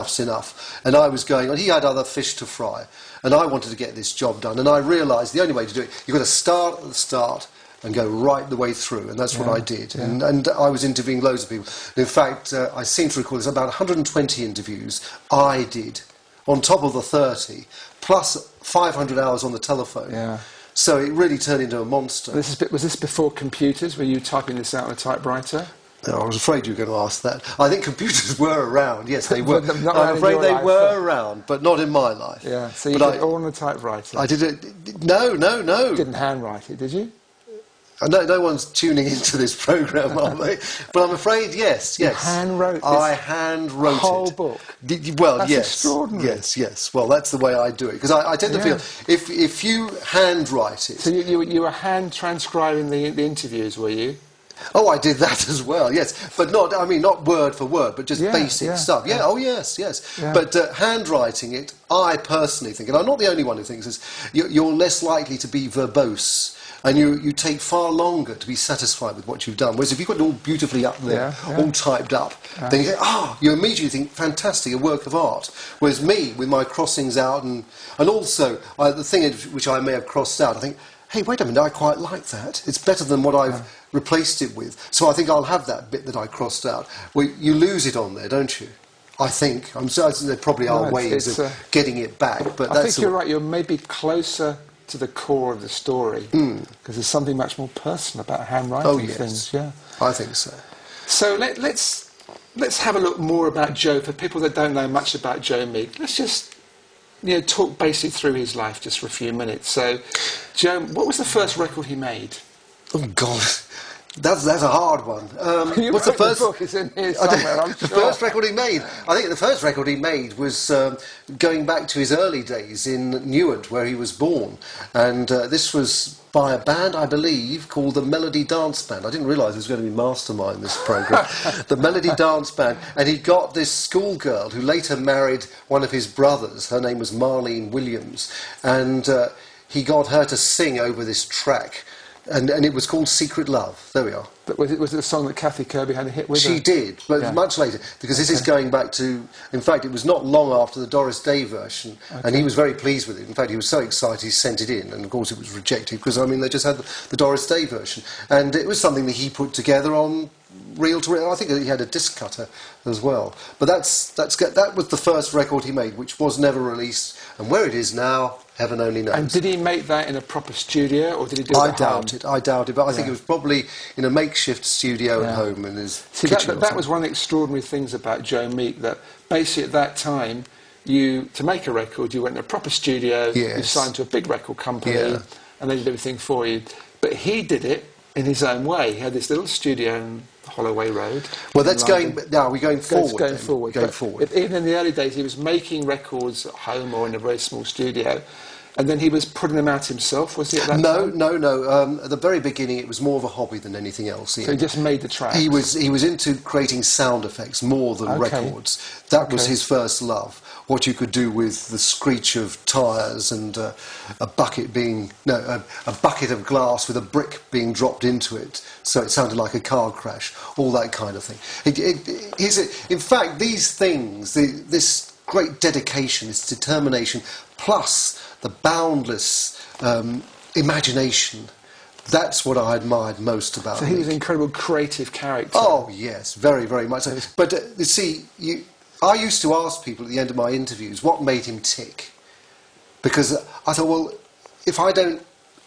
enough's enough. And I was going on, he had other fish to fry, and I wanted to get this job done. And I realised the only way to do it, you've got to start at the start and go right the way through, and that's what I did. Yeah. And I was interviewing loads of people. In fact, I seem to recall there's about 120 interviews I did, on top of the 30, plus 500 hours on the telephone. Yeah. So it really turned into a monster. Was this before computers? Were you typing this out on a typewriter? No, I was afraid you were going to ask that. I think computers were around, yes, they were. I'm afraid they were around, but not in my life. Yeah, so you did it all on a typewriter? I did it... No. You didn't handwrite it, did you? No one's tuning into this programme, are they? But I'm afraid, yes. You hand-wrote this? I hand-wrote it. Whole book? Well, that's yes. Extraordinary. Yes. Well, that's the way I do it. Because I tend to feel, if you handwrite it... So you were hand-transcribing the interviews, were you? Oh, I did that as well, yes. But not word for word, but just basic stuff. Yeah, oh, yes. Yeah. But handwriting it, I personally think, and I'm not the only one who thinks this, you're less likely to be verbose. And you take far longer to be satisfied with what you've done. Whereas if you've got it all beautifully up there, all typed up, then you say, you immediately think, fantastic, a work of art. Whereas me, with my crossings out, and also the thing which I may have crossed out, I think, hey, wait a minute, I quite like that. It's better than what I've replaced it with. So I think I'll have that bit that I crossed out. Well, you lose it on there, don't you? I think. There probably are ways of getting it back. But I think you're right, you're maybe closer to the core of the story, because there's something much more personal about handwriting things. Yeah, I think so. So let's have a look more about Joe. For people that don't know much about Joe Meek, let's just talk basically through his life just for a few minutes. So, Joe, what was the first record he made? Oh God. That's a hard one. What's the first book? It's in here somewhere, I'm sure. The first record he made. I think the first record he made was going back to his early days in Newark, where he was born, and this was by a band, I believe, called the Melody Dance Band. I didn't realise it was going to be Mastermind, this programme. The Melody Dance Band, and he got this schoolgirl who later married one of his brothers. Her name was Marlene Williams, and he got her to sing over this track. And it was called Secret Love. There we are. But was it a song that Kathy Kirby had a hit with? She did, but much later, because this is going back to... In fact, it was not long after the Doris Day version, and he was very pleased with it. In fact, he was so excited he sent it in, and of course it was rejected, because, they just had the Doris Day version. And it was something that he put together on reel-to-reel. I think he had a disc cutter as well. But that was the first record he made, which was never released, and where it is now... Heaven only knows. And did he make that in a proper studio, or did he do it at home? I doubt it, but I think it was probably in a makeshift studio at home in his kitchen. That was one of the extraordinary things about Joe Meek, that basically at that time, to make a record, you went in a proper studio, you signed to a big record company, and they did everything for you. But he did it in his own way. He had this little studio in Holloway Road. Well, that's going... Now, we're going forward. Going forward. Even in the early days, he was making records at home or in a very small studio. And then he was putting them out himself, was he, at that time? No. At the very beginning, it was more of a hobby than anything else. So he just made the tracks? He was into creating sound effects more than records. That was his first love. What you could do with the screech of tyres and a bucket of glass with a brick being dropped into it, so it sounded like a car crash, all that kind of thing. In fact, these things, this great dedication, this determination, plus the boundless imagination, that's what I admired most about him. So he was an incredible creative character. Oh, yes, very, very much so. But, you see, I used to ask people at the end of my interviews what made him tick. Because I thought, well, if I don't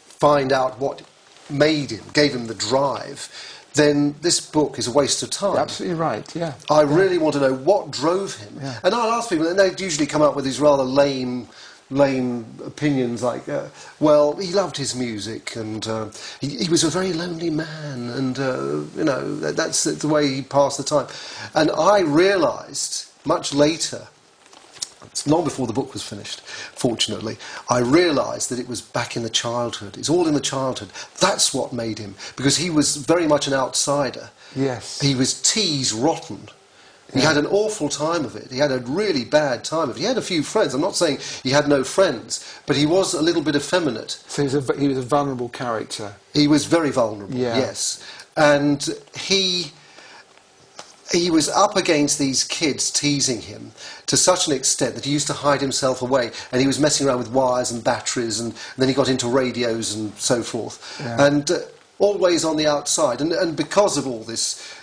find out what made him, gave him the drive, then this book is a waste of time. You're absolutely right, yeah. I really want to know what drove him. Yeah. And I'll ask people, and they'd usually come up with these rather lame opinions like, well, he loved his music, and he was a very lonely man, and, that's the way he passed the time. And I realised, much later, it's long before the book was finished, fortunately, I realised that it was back in the childhood. It's all in the childhood. That's what made him, because he was very much an outsider. Yes. He was teased rotten. He had an awful time of it. He had a really bad time of it. He had a few friends. I'm not saying he had no friends, but he was a little bit effeminate. So he was a vulnerable character. He was very vulnerable, yes. And he he was up against these kids teasing him to such an extent that he used to hide himself away, and he was messing around with wires and batteries, and then he got into radios and so forth, and always on the outside. And because of all this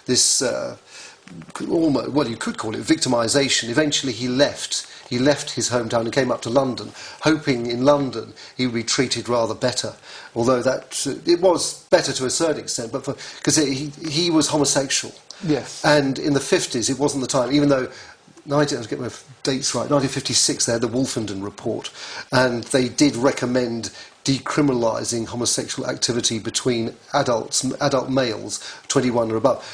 almost, well, you could call it victimisation, eventually he left. He left his hometown and came up to London, hoping in London he would be treated rather better. Although it was better to a certain extent, but because he was homosexual. Yes. And in the 50s, it wasn't the time, even though, let's get my dates right, 1956, they had the Wolfenden Report, and they did recommend decriminalising homosexual activity between adult males, 21 or above.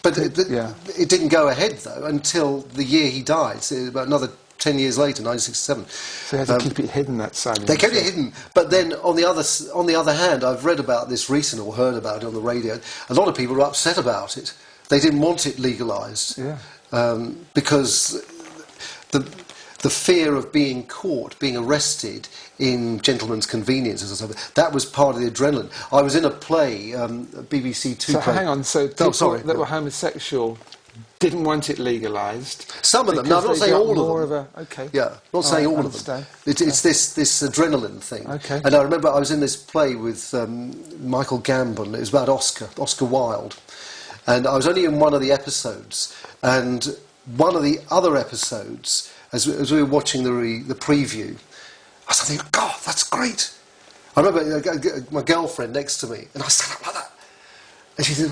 But it didn't go ahead, though, until the year he died, so about another 10 years later, 1967. So they had to keep it hidden, that side. They kept it hidden. But then, on the other hand, I've read about this recently, or heard about it on the radio, a lot of people were upset about it. They didn't want it legalised. Because the fear of being caught, being arrested in gentlemen's conveniences or something, that was part of the adrenaline. I was in a play, a BBC Two play. So hang on, so people that were homosexual didn't want it legalised? Some of them. No, I'm not saying all of them. Okay. Yeah, not saying all of them. It's this adrenaline thing. Okay. And I remember I was in this play with Michael Gambon. It was about Oscar Wilde. And I was only in one of the episodes. And one of the other episodes, as we were watching the preview, I was thinking, God, that's great. I remember my girlfriend next to me, and I sat up like that. And she said,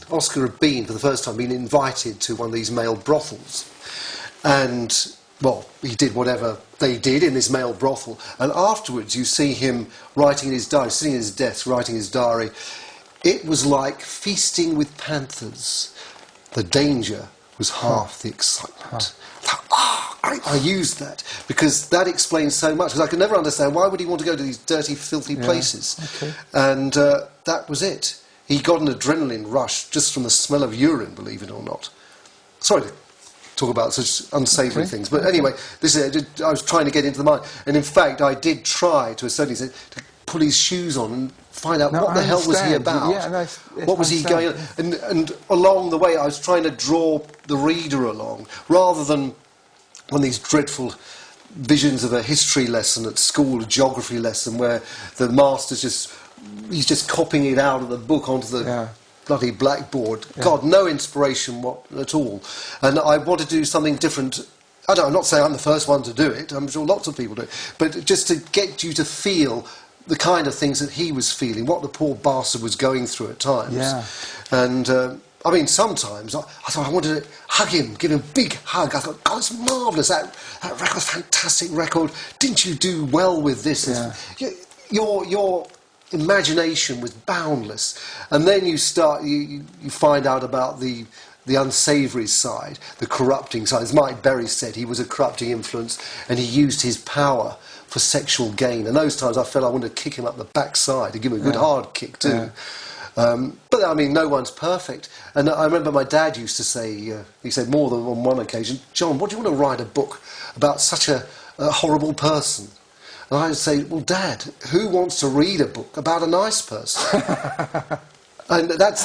Oscar had been, for the first time, been invited to one of these male brothels. And, well, he did whatever they did in this male brothel. And afterwards, you see him writing in his diary, sitting at his desk, writing his diary. It was like feasting with panthers. The danger was half the excitement. Great. I used that because that explains so much. Because I could never understand why would he want to go to these dirty, filthy places. Okay. And that was it. He got an adrenaline rush just from the smell of urine, believe it or not. Sorry to talk about such unsavoury things, but anyway, I was trying to get into the mind. And in fact, I did try, to a certain extent, to pull his shoes on and find out what the hell was he about. What was he going on? And along the way, I was trying to draw the reader along, rather than one of these dreadful visions of a history lesson at school, a geography lesson, where the master's he's just copying it out of the book onto the bloody blackboard. God, no inspiration at all. And I wanted to do something different. I'm not saying I'm the first one to do it. I'm sure lots of people do it. But just to get you to feel the kind of things that he was feeling, what the poor bastard was going through at times. Yeah. And, I mean, sometimes I thought I wanted to hug him, give him a big hug. I thought, God, it's marvellous. That record's a fantastic record. Didn't you do well with this? Yeah. Your imagination was boundless. And then you find out about the unsavoury side, the corrupting side. As Mike Berry said, he was a corrupting influence, and he used his power for sexual gain. And those times I felt I wanted to kick him up the backside, to give him a good hard kick too. But I mean, no one's perfect. And I remember my dad used to say, he said more than on one occasion, John, what do you want to write a book about such a horrible person? And I would say, well, Dad, who wants to read a book about a nice person? And that